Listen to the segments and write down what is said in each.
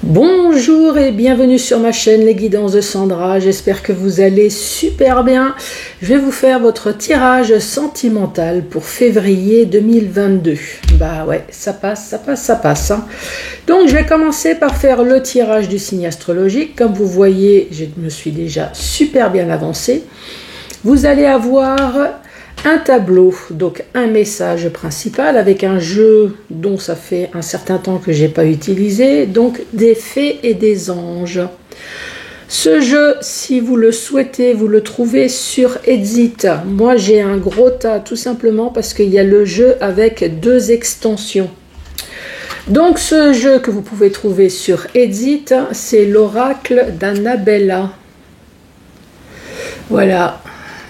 Bonjour et bienvenue sur ma chaîne Les Guidances de Sandra, j'espère que vous allez super bien. Je vais vous faire votre tirage sentimental pour février 2022. Bah ouais, ça passe. Hein. Donc je vais commencer par faire le tirage du signe astrologique. Comme vous voyez, je me suis déjà super bien avancée. Vous allez avoir un tableau, donc un message principal avec un jeu dont ça fait un certain temps que j'ai pas utilisé, donc des fées et des anges. Ce jeu, si vous le souhaitez, vous le trouvez sur Exit. Moi j'ai un gros tas tout simplement parce qu'il y a le jeu avec 2 extensions. Donc ce jeu que vous pouvez trouver sur Exit, c'est l'oracle d'Annabella. Voilà.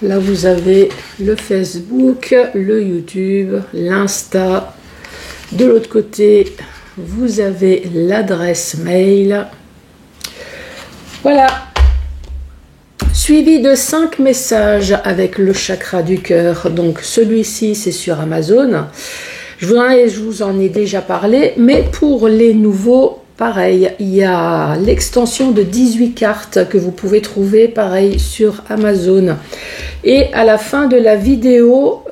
Là, vous avez le Facebook, le YouTube, l'Insta. De l'autre côté, vous avez l'adresse mail. Voilà. Suivi de 5 messages avec le chakra du cœur. Donc, celui-ci, c'est sur Amazon. Je vous en ai déjà parlé. Mais pour les nouveaux, pareil, il y a l'extension de 18 cartes que vous pouvez trouver, pareil, sur Amazon. Et à la fin de la vidéo,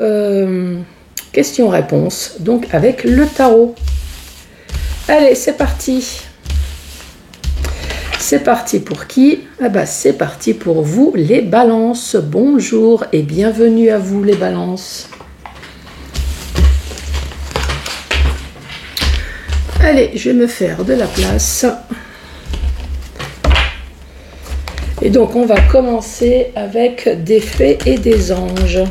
question-réponse, donc avec le tarot. Allez, c'est parti. C'est parti pour qui? Ah bah, c'est parti pour vous, les balances. Bonjour et bienvenue à vous, les balances. Allez, je vais me faire de la place. Et donc, on va commencer avec des fées et des anges.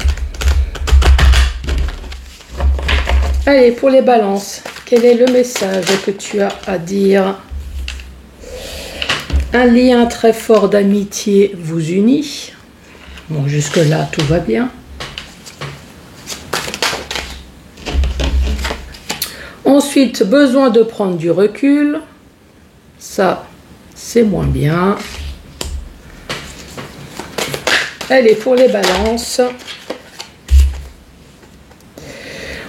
Allez, pour les balances, quel est le message que tu as à dire? Un lien très fort d'amitié vous unit. Bon, jusque-là, tout va bien. Ensuite, besoin de prendre du recul. Ça, c'est moins bien. Allez, pour les balances,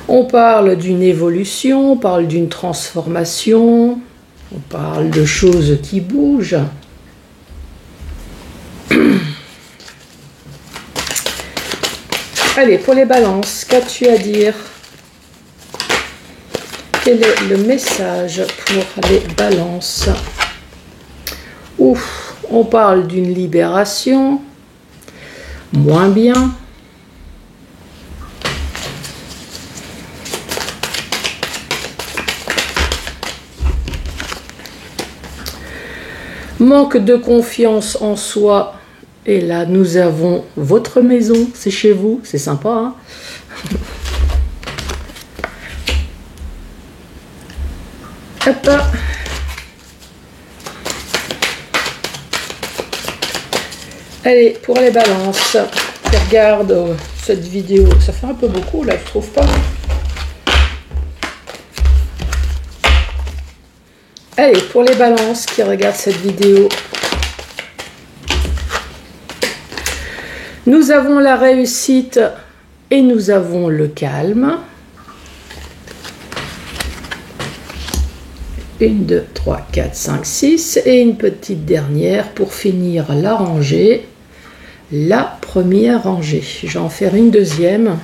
on parle d'une évolution, on parle d'une transformation, on parle de choses qui bougent. Allez, pour les balances, qu'as-tu à dire? Quel est le message pour les balances? Ouf, on parle d'une libération. Moins bien. Manque de confiance en soi. Et là, nous avons votre maison. C'est chez vous. C'est sympa, hein? Hop. Allez, pour les balances, qui regardent cette vidéo, ça fait un peu beaucoup là, je trouve pas. Allez, pour les balances qui regardent cette vidéo, nous avons la réussite et nous avons le calme. 1, 2, 3, 4, 5, 6 et une petite dernière pour finir la rangée. La première rangée. Je vais en faire une deuxième.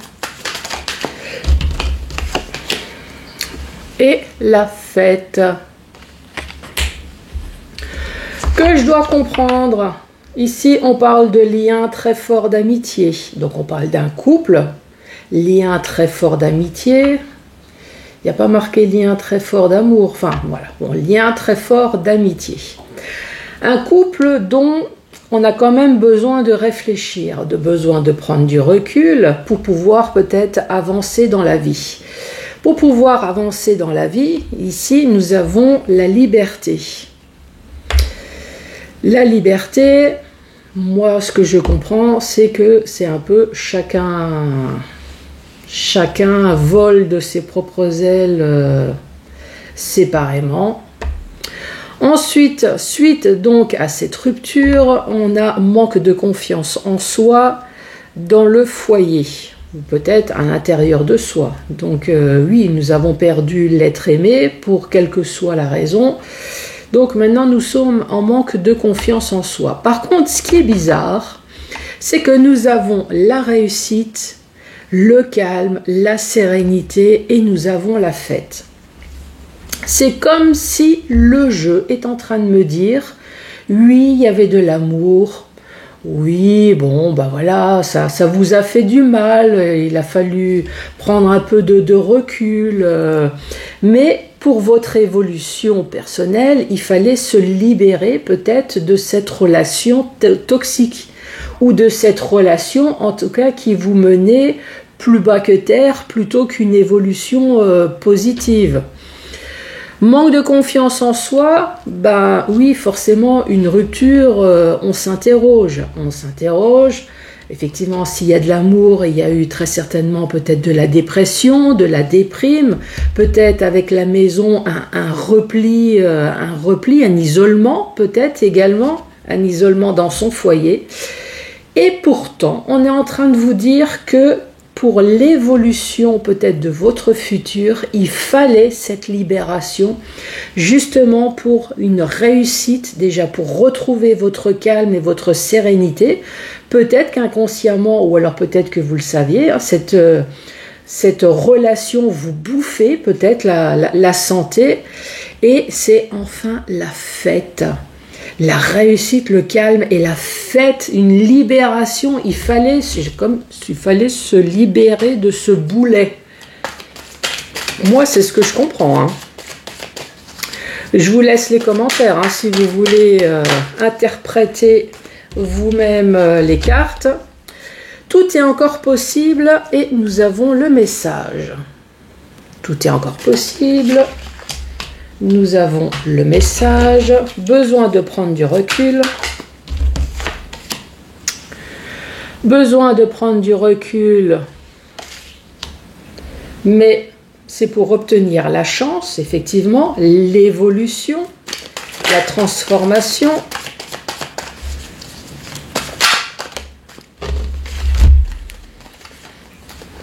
Et la fête. Que je dois comprendre. Ici, on parle de lien très fort d'amitié. Donc, on parle d'un couple. Lien très fort d'amitié. Il n'y a pas marqué lien très fort d'amour. Enfin, voilà. Bon, lien très fort d'amitié. Un couple dont on a quand même besoin de réfléchir, besoin de prendre du recul pour pouvoir peut-être avancer dans la vie. Pour pouvoir avancer dans la vie, ici, nous avons la liberté. La liberté, moi, ce que je comprends, c'est que c'est un peu chacun vole de ses propres ailes séparément. Ensuite, suite donc à cette rupture, on a manque de confiance en soi dans le foyer, ou peut-être à l'intérieur de soi. Donc oui, nous avons perdu l'être aimé pour quelle que soit la raison. Donc maintenant, nous sommes en manque de confiance en soi. Par contre, ce qui est bizarre, c'est que nous avons la réussite, le calme, la sérénité et nous avons la fête. C'est comme si le jeu est en train de me dire, oui, il y avait de l'amour, oui, bon, bah voilà, ça vous a fait du mal, il a fallu prendre un peu de recul, mais pour votre évolution personnelle, il fallait se libérer peut-être de cette relation toxique, ou de cette relation, en tout cas, qui vous menait plus bas que terre, plutôt qu'une évolution positive. Manque de confiance en soi, ben oui, forcément, une rupture, on s'interroge. Effectivement, s'il y a de l'amour, il y a eu très certainement peut-être de la dépression, de la déprime, peut-être avec la maison un repli, un isolement peut-être également, un isolement dans son foyer. Et pourtant, on est en train de vous dire que pour l'évolution peut-être de votre futur, il fallait cette libération, justement pour une réussite, déjà pour retrouver votre calme et votre sérénité. Peut-être qu'inconsciemment, ou alors peut-être que vous le saviez, cette relation vous bouffait peut-être la santé, et c'est enfin la fête. La réussite, le calme et la fête, une libération. Il fallait se libérer de ce boulet. Moi, c'est ce que je comprends. Je vous laisse les commentaires si vous voulez interpréter vous-même les cartes. Tout est encore possible et nous avons le message. Tout est encore possible. Nous avons le message, besoin de prendre du recul. Besoin de prendre du recul, mais c'est pour obtenir la chance, effectivement, l'évolution, la transformation.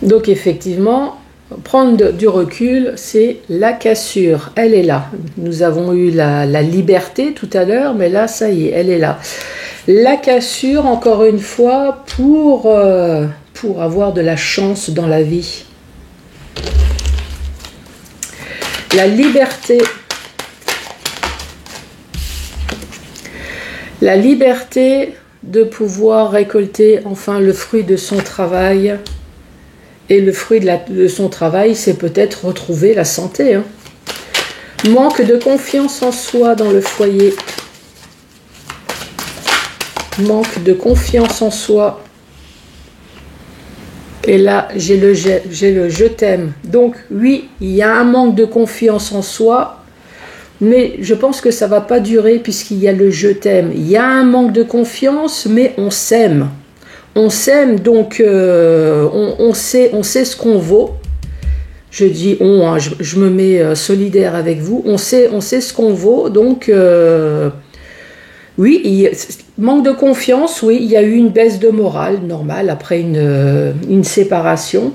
Donc effectivement, prendre du recul, c'est la cassure. Elle est là. Nous avons eu la liberté tout à l'heure, mais là, ça y est, elle est là. La cassure, encore une fois, pour avoir de la chance dans la vie. La liberté. La liberté de pouvoir récolter enfin le fruit de son travail. Et le fruit de son travail, c'est peut-être retrouver la santé. Manque de confiance en soi dans le foyer. Manque de confiance en soi. Et là, j'ai le je t'aime. Donc oui, il y a un manque de confiance en soi, mais je pense que ça ne va pas durer puisqu'il y a le je t'aime. Il y a un manque de confiance, mais on s'aime. On s'aime, donc on sait ce qu'on vaut. Je dis on, je me mets solidaire avec vous. On sait ce qu'on vaut, donc oui, manque de confiance, oui, il y a eu une baisse de morale normale après une séparation.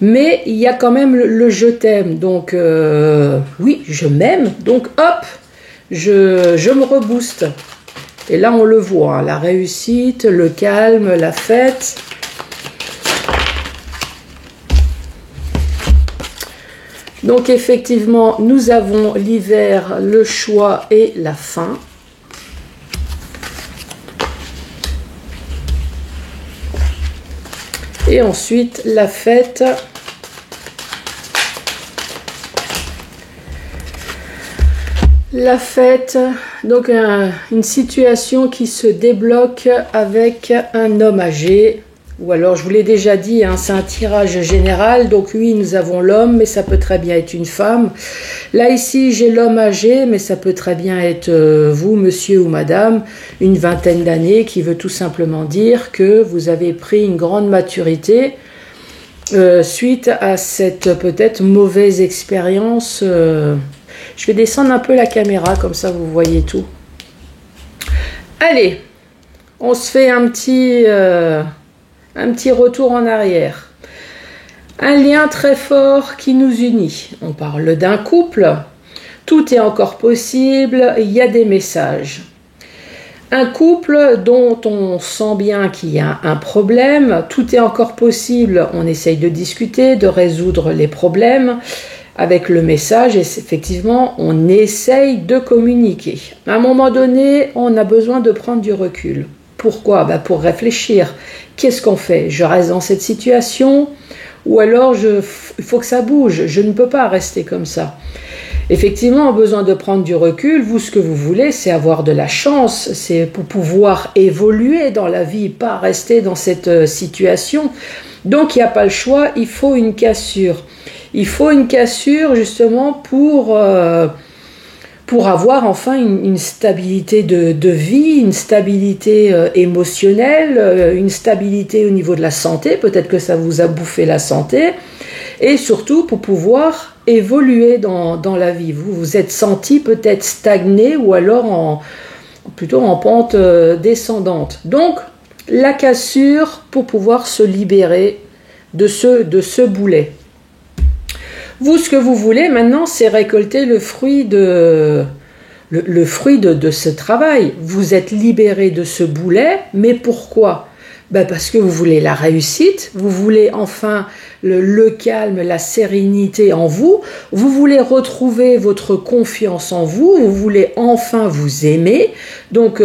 Mais il y a quand même le je t'aime, donc oui, je m'aime, donc hop, je me rebooste. Et là, on le voit, la réussite, le calme, la fête. Donc, effectivement, nous avons l'hiver, le choix et la fin. Et ensuite, la fête. La fête, donc une situation qui se débloque avec un homme âgé, ou alors je vous l'ai déjà dit, c'est un tirage général, donc oui, nous avons l'homme, mais ça peut très bien être une femme. Là ici, j'ai l'homme âgé, mais ça peut très bien être vous, monsieur ou madame, une vingtaine d'années, qui veut tout simplement dire que vous avez pris une grande maturité suite à cette peut-être mauvaise expérience. Je vais descendre un peu la caméra, comme ça vous voyez tout. Allez, on se fait un petit retour en arrière. Un lien très fort qui nous unit. On parle d'un couple. Tout est encore possible, il y a des messages. Un couple dont on sent bien qu'il y a un problème, tout est encore possible, on essaye de discuter, de résoudre les problèmes avec le message et effectivement on essaye de communiquer. À un moment donné, on a besoin de prendre du recul. Pourquoi? Pour réfléchir. Qu'est-ce qu'on fait? Je reste dans cette situation ou alors il faut que ça bouge, je ne peux pas rester comme ça. Effectivement, on a besoin de prendre du recul. Vous, ce que vous voulez, c'est avoir de la chance, c'est pour pouvoir évoluer dans la vie, pas rester dans cette situation. Donc, il n'y a pas le choix, il faut une cassure. Il faut une cassure justement pour avoir enfin une stabilité de vie, une stabilité émotionnelle, une stabilité au niveau de la santé. Peut-être que ça vous a bouffé la santé. Et surtout pour pouvoir évoluer dans la vie. Vous vous êtes senti peut-être stagné ou alors plutôt en pente descendante. Donc, la cassure pour pouvoir se libérer de ce boulet. Vous, ce que vous voulez maintenant, c'est récolter le fruit de ce travail. Vous êtes libéré de ce boulet, mais pourquoi? Parce que vous voulez la réussite, vous voulez enfin le calme, la sérénité en vous, vous voulez retrouver votre confiance en vous, vous voulez enfin vous aimer, donc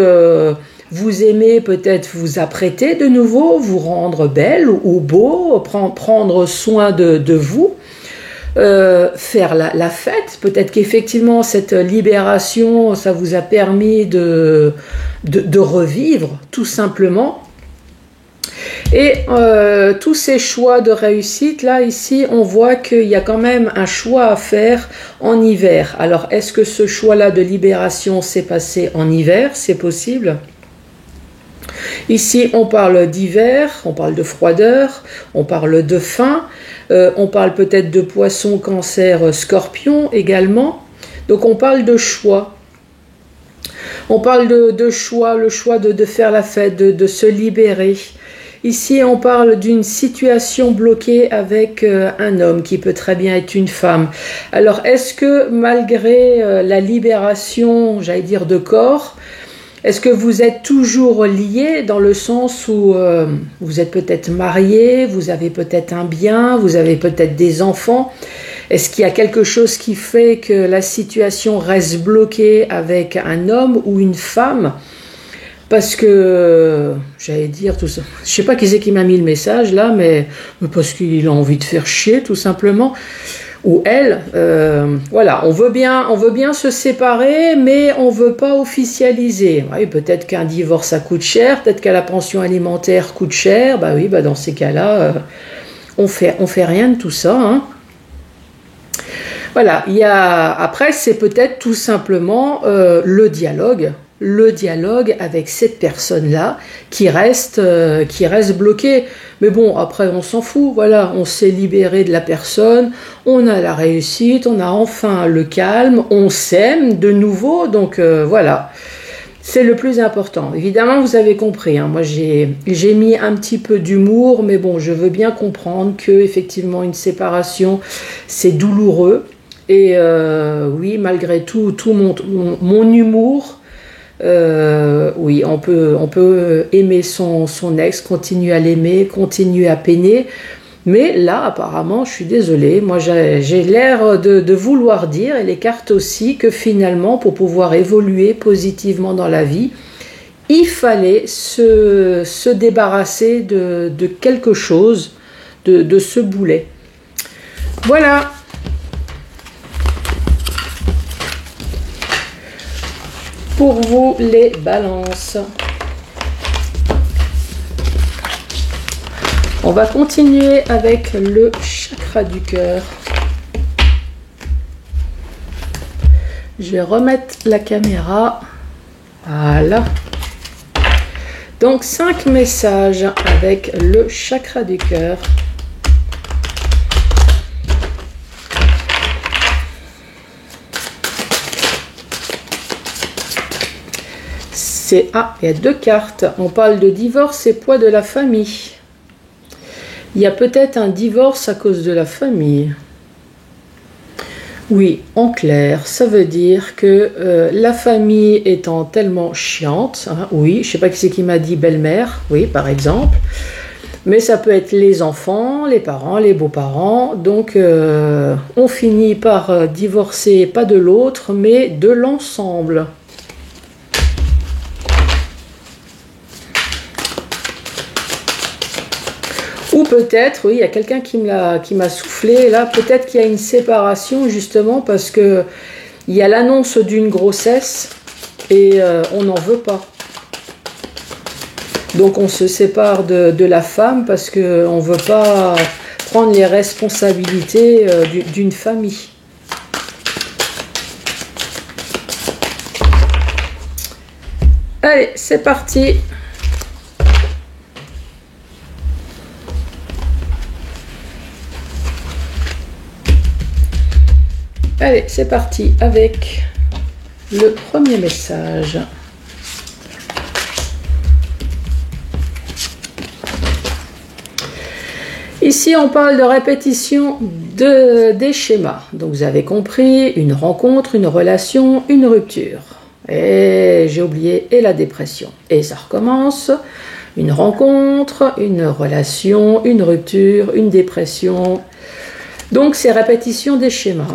vous aimez peut-être vous apprêter de nouveau, vous rendre belle ou beau, prendre soin de vous, faire la fête, peut-être qu'effectivement cette libération, ça vous a permis de revivre tout simplement. Et tous ces choix de réussite, là, ici, on voit qu'il y a quand même un choix à faire en hiver. Alors, est-ce que ce choix-là de libération s'est passé en hiver? C'est possible. Ici, on parle d'hiver, on parle de froideur, on parle de faim, on parle peut-être de poisson, cancer, scorpion également. Donc, on parle de choix. On parle de choix, le choix de faire la fête, de se libérer. Ici, on parle d'une situation bloquée avec un homme qui peut très bien être une femme. Alors, est-ce que malgré la libération, j'allais dire, de corps, est-ce que vous êtes toujours liés dans le sens où vous êtes peut-être mariés, vous avez peut-être un bien, vous avez peut-être des enfants? Est-ce qu'il y a quelque chose qui fait que la situation reste bloquée avec un homme ou une femme? Parce que, j'allais dire tout ça, je sais pas qui c'est qui m'a mis le message là, mais parce qu'il a envie de faire chier tout simplement, ou elle, voilà, on veut bien se séparer, mais on veut pas officialiser. Oui, peut-être qu'un divorce ça coûte cher, peut-être que la pension alimentaire coûte cher, oui, dans ces cas-là, on fait rien de tout ça, hein. Voilà, après c'est peut-être tout simplement le dialogue avec cette personne-là qui reste bloquée. Mais bon, après on s'en fout, voilà, on s'est libéré de la personne, on a la réussite, on a enfin le calme, on s'aime de nouveau, donc voilà. C'est le plus important. Évidemment, vous avez compris, hein, moi j'ai mis un petit peu d'humour, mais bon, je veux bien comprendre que effectivement une séparation, c'est douloureux. Et oui, malgré tout mon humour, oui, on peut aimer son ex, continuer à l'aimer, continuer à peiner. Mais là, apparemment, je suis désolée, moi j'ai l'air de vouloir dire, et les cartes aussi, que finalement, pour pouvoir évoluer positivement dans la vie, il fallait se débarrasser de quelque chose, de ce boulet. Voilà. Pour vous, les balances. On va continuer avec le chakra du cœur. Je vais remettre la caméra. Voilà. Donc 5 messages avec le chakra du cœur. Il y a 2 cartes. On parle de divorce et poids de la famille. Il y a peut-être un divorce à cause de la famille. Oui, en clair, ça veut dire que la famille étant tellement chiante, hein, oui, je sais pas qui c'est qui m'a dit belle-mère, oui, par exemple, mais ça peut être les enfants, les parents, les beaux-parents, donc on finit par divorcer, pas de l'autre, mais de l'ensemble. Ou peut-être, oui, il y a quelqu'un qui m'a soufflé, là, peut-être qu'il y a une séparation justement parce que il y a l'annonce d'une grossesse et on n'en veut pas. Donc on se sépare de la femme parce qu'on ne veut pas prendre les responsabilités d'une famille. Allez, c'est parti. Allez, c'est parti avec le premier message. Ici, on parle de répétition des schémas. Donc, vous avez compris, une rencontre, une relation, une rupture. Et j'ai oublié, et la dépression. Et ça recommence. Une rencontre, une relation, une rupture, une dépression. Donc, c'est répétition des schémas.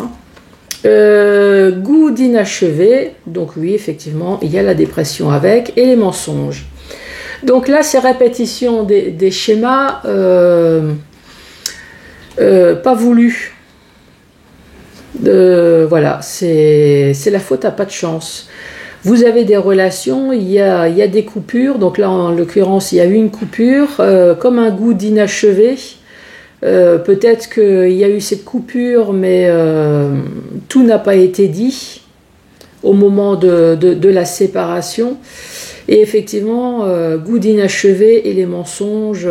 Goût d'inachevé. Donc, oui, effectivement, il y a la dépression avec. Et les mensonges. Donc là, c'est répétition des schémas pas voulus. Voilà, c'est la faute à pas de chance. Vous avez des relations, il y a des coupures. Donc là, en l'occurrence, il y a eu une coupure, comme un goût d'inachevé. Peut-être qu'il y a eu cette coupure, mais tout n'a pas été dit au moment de la séparation. Et effectivement, goût d'inachevé et les mensonges,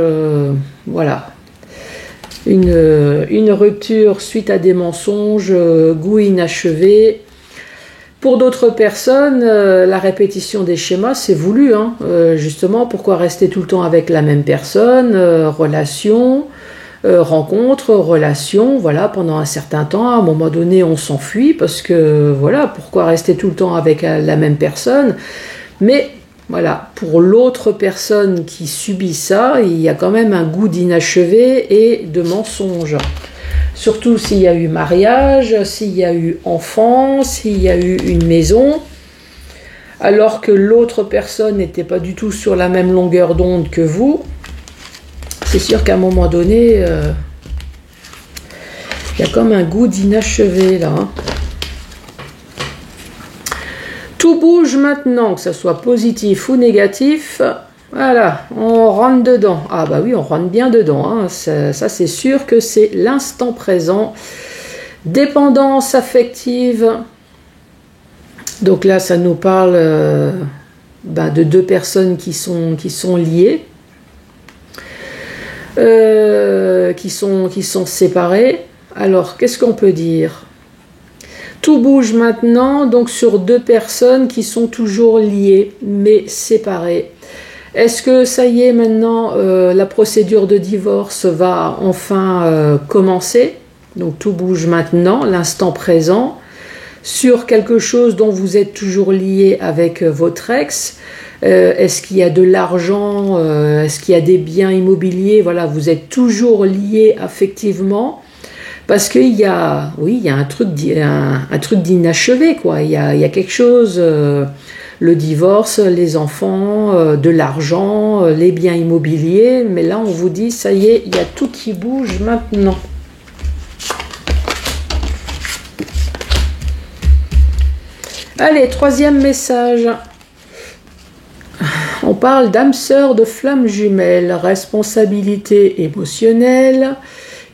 voilà. Une rupture suite à des mensonges, goût inachevé. Pour d'autres personnes, la répétition des schémas, c'est voulu. Hein. Justement, pourquoi rester tout le temps avec la même personne, relation, rencontre, relation, voilà, pendant un certain temps. À un moment donné, on s'enfuit parce que, voilà, pourquoi rester tout le temps avec la même personne. Mais voilà, pour l'autre personne qui subit ça, il y a quand même un goût d'inachevé et de mensonge. Surtout s'il y a eu mariage, s'il y a eu enfant, s'il y a eu une maison, alors que l'autre personne n'était pas du tout sur la même longueur d'onde que vous. C'est sûr qu'à un moment donné, il y a comme un goût d'inachevé là. Hein. Tout bouge maintenant, que ce soit positif ou négatif. Voilà, on rentre dedans. Ah bah oui, on rentre bien dedans. Hein. Ça c'est sûr que c'est l'instant présent. Dépendance affective. Donc là, ça nous parle de deux personnes qui sont liées. Qui sont séparées. Alors, qu'est-ce qu'on peut dire ? Tout bouge maintenant, donc sur deux personnes qui sont toujours liées, mais séparées. Est-ce que ça y est maintenant, la procédure de divorce va enfin commencer? Donc tout bouge maintenant, l'instant présent, sur quelque chose dont vous êtes toujours lié avec votre ex. Est-ce qu'il y a de l'argent? Est-ce qu'il y a des biens immobiliers? Voilà, vous êtes toujours lié affectivement. Parce qu'il y a, oui, il y a un truc d'inachevé, quoi. Il y a quelque chose, le divorce, les enfants, de l'argent, les biens immobiliers. Mais là, on vous dit, ça y est, il y a tout qui bouge maintenant. Allez, troisième message. On parle d'âme sœur de flamme jumelle, responsabilité émotionnelle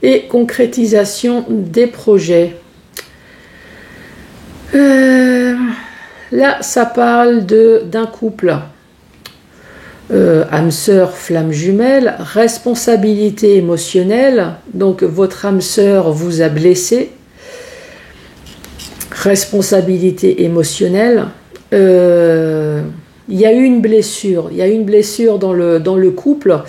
et concrétisation des projets. Là, ça parle d'un couple. Âme sœur, flamme jumelle, responsabilité émotionnelle. Donc, votre âme sœur vous a blessé. Responsabilité émotionnelle. Il y a eu une blessure. Il y a eu une blessure dans le couple.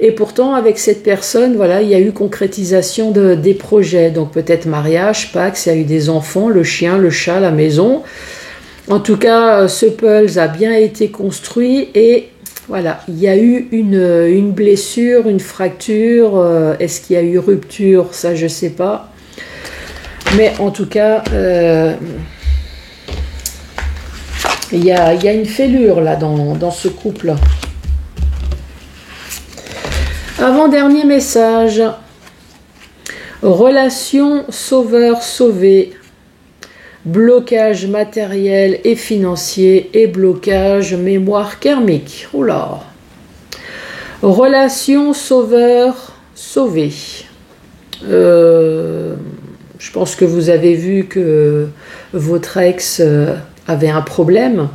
Et pourtant, avec cette personne, voilà, il y a eu concrétisation des projets. Donc peut-être mariage, Pax, il y a eu des enfants, le chien, le chat, la maison. En tout cas, ce puzzle a bien été construit et voilà, il y a eu une blessure, une fracture. Est-ce qu'il y a eu rupture? Ça, je ne sais pas. Mais en tout cas, il y a une fêlure là dans ce couple. Avant-dernier message. Relation sauveur-sauvé. Blocage matériel et financier et blocage mémoire karmique. Oula. Relation sauveur-sauvé. Je pense que vous avez vu que votre ex avait un problème.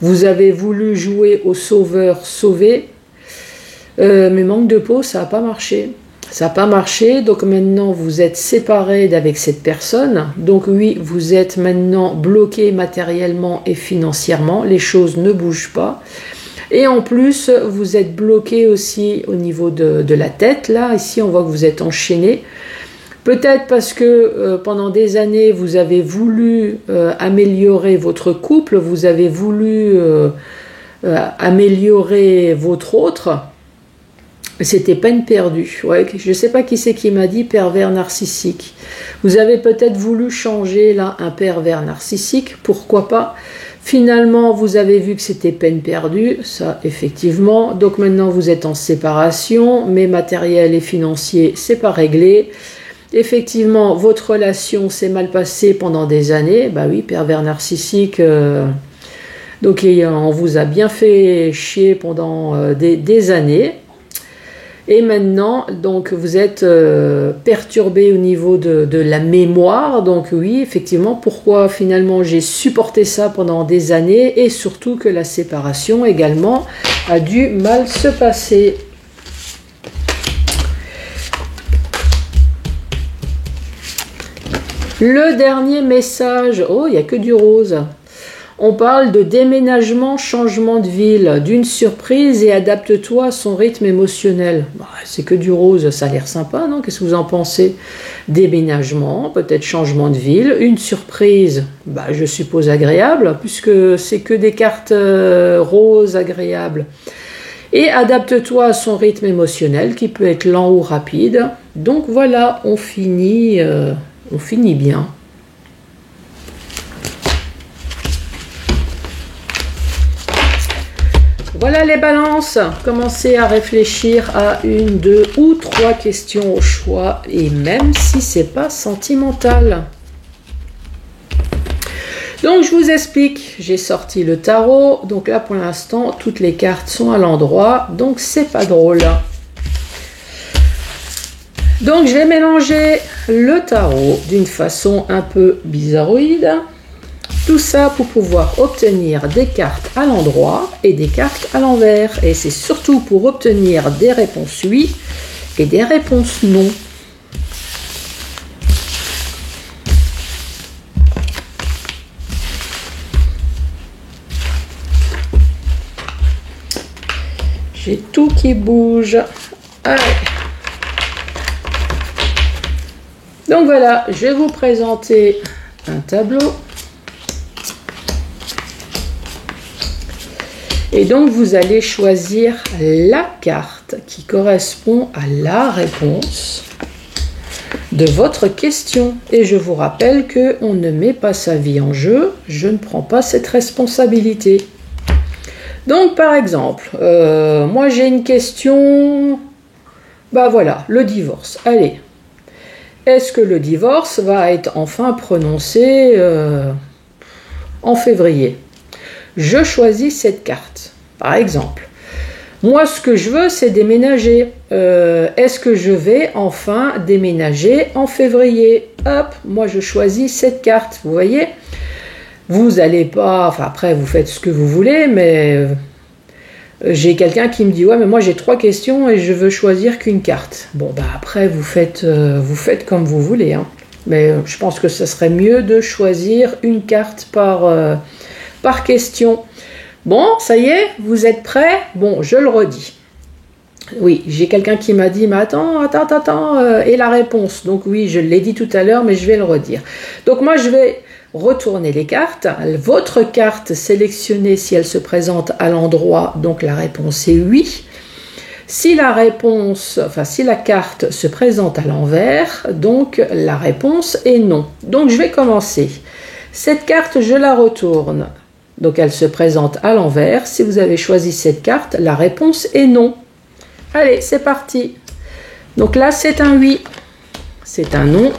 Vous avez voulu jouer au sauveur-sauvé. Mais manque de peau, ça n'a pas marché. Ça n'a pas marché, donc maintenant vous êtes séparés d'avec cette personne. Donc oui, vous êtes maintenant bloqué matériellement et financièrement. Les choses ne bougent pas. Et en plus, vous êtes bloqué aussi au niveau de la tête. Là, ici, on voit que vous êtes enchaîné. Peut-être parce que pendant des années, vous avez voulu améliorer votre couple. Vous avez voulu améliorer votre autre. C'était peine perdue. Ouais, je ne sais pas qui c'est qui m'a dit pervers narcissique. Vous avez peut-être voulu changer là un pervers narcissique, pourquoi pas. Finalement, vous avez vu que c'était peine perdue, ça effectivement. Donc maintenant, vous êtes en séparation, mais matériel et financier, c'est pas réglé. Effectivement, votre relation s'est mal passée pendant des années. Bah oui, pervers narcissique. Donc on vous a bien fait chier pendant des années. Et maintenant, donc, vous êtes perturbé au niveau de la mémoire. Donc oui, effectivement, pourquoi finalement j'ai supporté ça pendant des années et surtout que la séparation également a dû mal se passer. Le dernier message, oh, il n'y a que du rose. On parle de déménagement, changement de ville, d'une surprise et adapte-toi à son rythme émotionnel. Bah, c'est que du rose, ça a l'air sympa, non? Qu'est-ce que vous en pensez? Déménagement, peut-être changement de ville, une surprise, bah, je suppose agréable, puisque c'est que des cartes roses agréables. Et adapte-toi à son rythme émotionnel, qui peut être lent ou rapide. Donc voilà, on finit bien. Voilà les balances, commencez à réfléchir à 1, 2 ou 3 questions au choix et même si c'est pas sentimental. Donc je vous explique, j'ai sorti le tarot, donc là pour l'instant toutes les cartes sont à l'endroit, donc c'est pas drôle. Donc je vais mélanger le tarot d'une façon un peu bizarroïde. Tout ça pour pouvoir obtenir des cartes à l'endroit et des cartes à l'envers. Et c'est surtout pour obtenir des réponses oui et des réponses non. J'ai tout qui bouge. Allez. Donc voilà, je vais vous présenter un tableau. Et donc, vous allez choisir la carte qui correspond à la réponse de votre question. Et je vous rappelle qu'on ne met pas sa vie en jeu, je ne prends pas cette responsabilité. Donc, par exemple, moi j'ai une question, bah voilà, le divorce. Allez, est-ce que le divorce va être enfin prononcé en février ? Je choisis cette carte. Par exemple, moi ce que je veux c'est déménager. Est-ce que je vais enfin déménager en février? Hop, moi je choisis cette carte. Vous voyez? Vous n'allez pas... Enfin après vous faites ce que vous voulez, mais j'ai quelqu'un qui me dit ouais mais moi j'ai 3 questions et je veux choisir qu'une carte. Bon bah après vous faites comme vous voulez. Hein. Mais je pense que ce serait mieux de choisir une carte par question. Bon, ça y est, vous êtes prêts? Bon, je le redis. Oui, j'ai quelqu'un qui m'a dit, mais attends, et la réponse. Donc oui, je l'ai dit tout à l'heure, mais je vais le redire. Donc moi, je vais retourner les cartes. Votre carte sélectionnée, si elle se présente à l'endroit, donc la réponse est oui. Si la carte se présente à l'envers, donc la réponse est non. Donc je vais commencer. Cette carte, je la retourne. Donc elle se présente à l'envers. Si vous avez choisi cette carte, la réponse est non. Allez, c'est parti. Donc là, c'est un oui. C'est un non.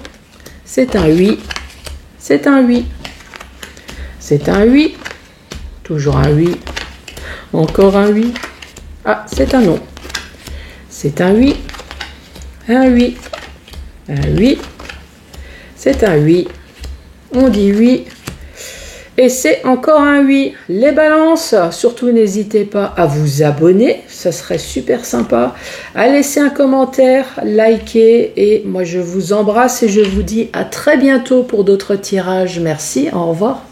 C'est un oui. C'est un oui. C'est un oui. Toujours un oui. Encore un oui. Ah, c'est un non. C'est un oui. Un oui. Un oui. C'est un oui. On dit oui. Et c'est encore un oui. Les balances, surtout n'hésitez pas à vous abonner, ça serait super sympa, à laisser un commentaire, liker, et moi je vous embrasse et je vous dis à très bientôt pour d'autres tirages. Merci, au revoir.